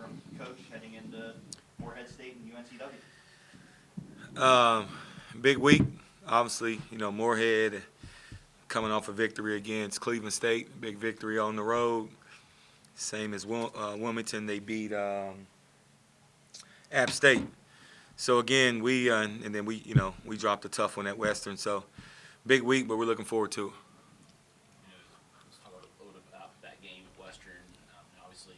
from Coach heading into Morehead State and UNCW? Big week, obviously. Morehead coming off a victory against Cleveland State, big victory on the road. Same as Wilmington, they beat App State. So again, and then we dropped a tough one at Western. So big week, but we're looking forward to it. Let's talk a little bit about that game at Western. Obviously,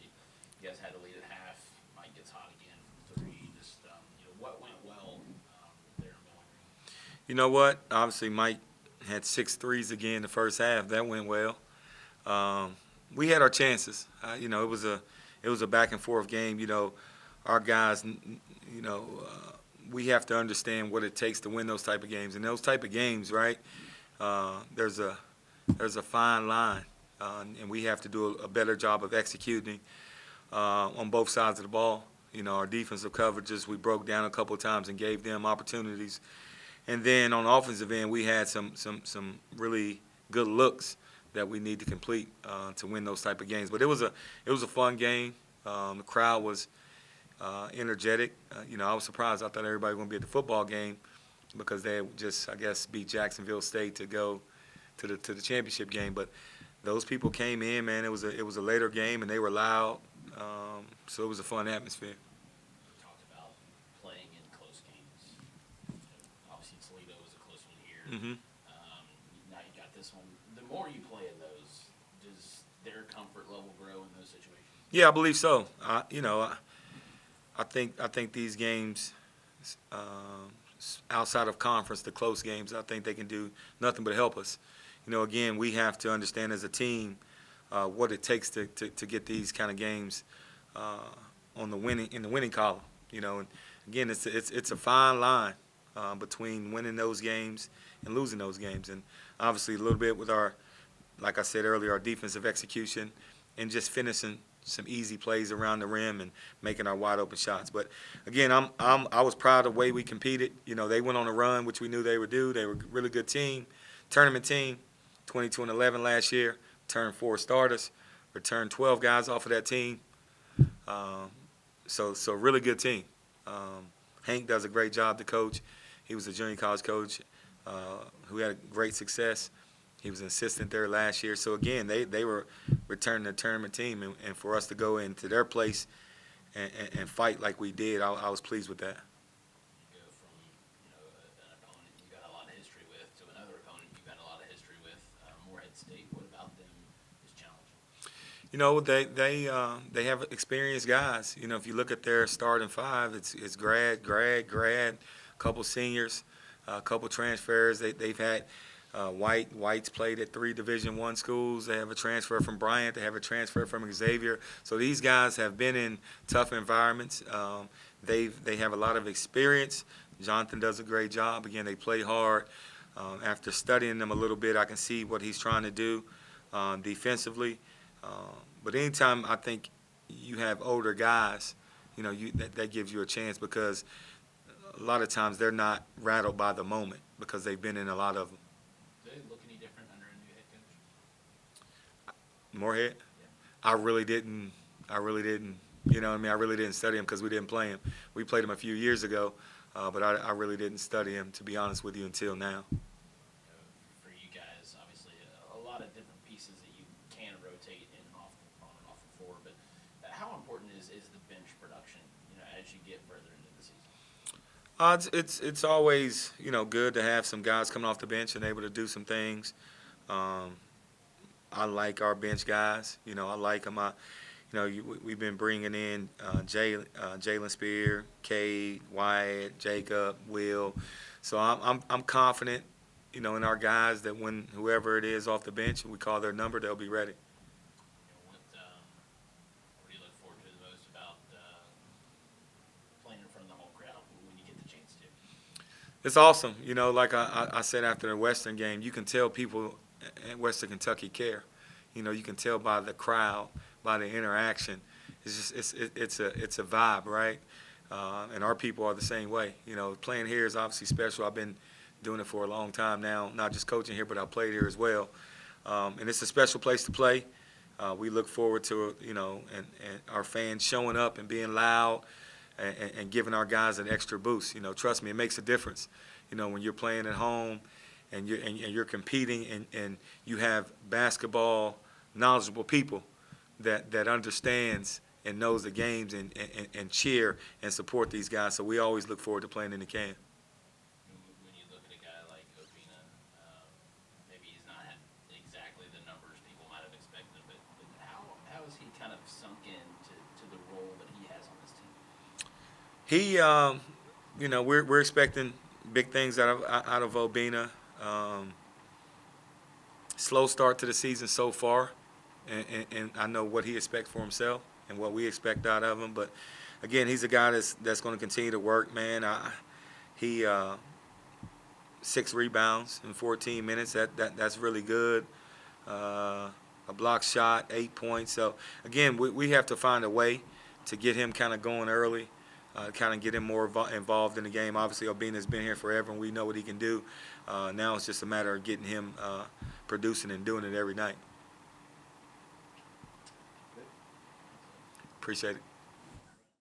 you guys had to lead at half. Mike gets hot again from three. Just what went well there in Bowling Green? You know what? Obviously, Mike had 6 threes again the first half. That went well. We had our chances. It was a back and forth game. Our guys. We have to understand what it takes to win those type of games. And those type of games, right? There's a fine line, and we have to do a better job of executing on both sides of the ball. Our defensive coverages, we broke down a couple of times and gave them opportunities. And then on the offensive end, we had some really good looks that we need to complete to win those type of games. But it was a fun game. The crowd was energetic. I was surprised. I thought everybody was going to be at the football game because they had just, I guess, beat Jacksonville State to go to the championship game. But those people came in, man. It was a later game, and they were loud. So it was a fun atmosphere. You talked about playing in close games. Obviously, Toledo was a close one here. Mm-hmm. Now you got this one. The more you play in those, does their comfort level grow in those situations? Yeah, I believe so. I think these games, outside of conference, the close games, I think they can do nothing but help us. Again, we have to understand as a team what it takes to get these kind of games in the winning column. And again, it's a fine line between winning those games and losing those games, and obviously a little bit with our, like I said earlier, our defensive execution and just finishing some easy plays around the rim and making our wide open shots. But again, I was proud of the way we competed. They went on a run, which we knew they would do. They were a really good team, tournament team, 22-11 last year. Turned 4 starters, returned 12 guys off of that team. So really good team. Hank does a great job to coach. He was a junior college coach who had great success. He was an assistant there last year. So, again, they were returning the tournament team. And for us to go into their place and fight like we did, I was pleased with that. You go from an opponent you got a lot of history with to another opponent you got a lot of history with, Morehead State. What about them is challenging? They have experienced guys. If you look at their starting five, it's grad, a couple seniors, a couple transfers. They've had White's played at 3 Division I schools. They have a transfer from Bryant. They have a transfer from Xavier. So these guys have been in tough environments. They have a lot of experience. Jonathan does a great job. Again, they play hard. After studying them a little bit, I can see what he's trying to do defensively. But anytime I think you have older guys, that gives you a chance because a lot of times they're not rattled by the moment because they've been in a lot of them. Do they look any different under a new head coach? Morehead? Yeah. I really didn't. I really didn't study him because we didn't play him. We played him a few years ago, but I really didn't study him, to be honest with you, until now. For you guys, obviously, a lot of different pieces that you can rotate in and off on and off the floor. But how important is the bench production? As you get further into the season. It's always good to have some guys coming off the bench and able to do some things. I like our bench guys. I like them. We've been bringing in Jalen Spear, Cade, Wyatt, Jacob, Will. So I'm confident, in our guys that when whoever it is off the bench, we call their number, they'll be ready. What do you look forward to the most about playing in front of the home crowd when you get the chance to? It's awesome. Like I said after the Western game, you can tell people at Western Kentucky care. You can tell by the crowd, by the interaction. It's just it's a vibe, right? And our people are the same way. Playing here is obviously special. I've been doing it for a long time now, not just coaching here, but I played here as well. And it's a special place to play. We look forward to, and our fans showing up and being loud and giving our guys an extra boost. Trust me, it makes a difference. When you're playing at home and you're competing and you have basketball knowledgeable people that understands and knows the games and cheer and support these guys. So we always look forward to playing in the can. When you look at a guy like Obina, maybe he's not had exactly the numbers people might have expected, but how has he kind of sunk into the role that he has on this team? We're expecting big things out of Obina. Slow start to the season so far, and I know what he expects for himself and what we expect out of him. But again, he's a guy that's going to continue to work, man. He 6 rebounds in 14 minutes. That's really good. A block shot, 8 points. So again, we have to find a way to get him kind of going early. Kind of get him more involved in the game. Obviously, Obina's been here forever, and we know what he can do. Now it's just a matter of getting him producing and doing it every night. Appreciate it.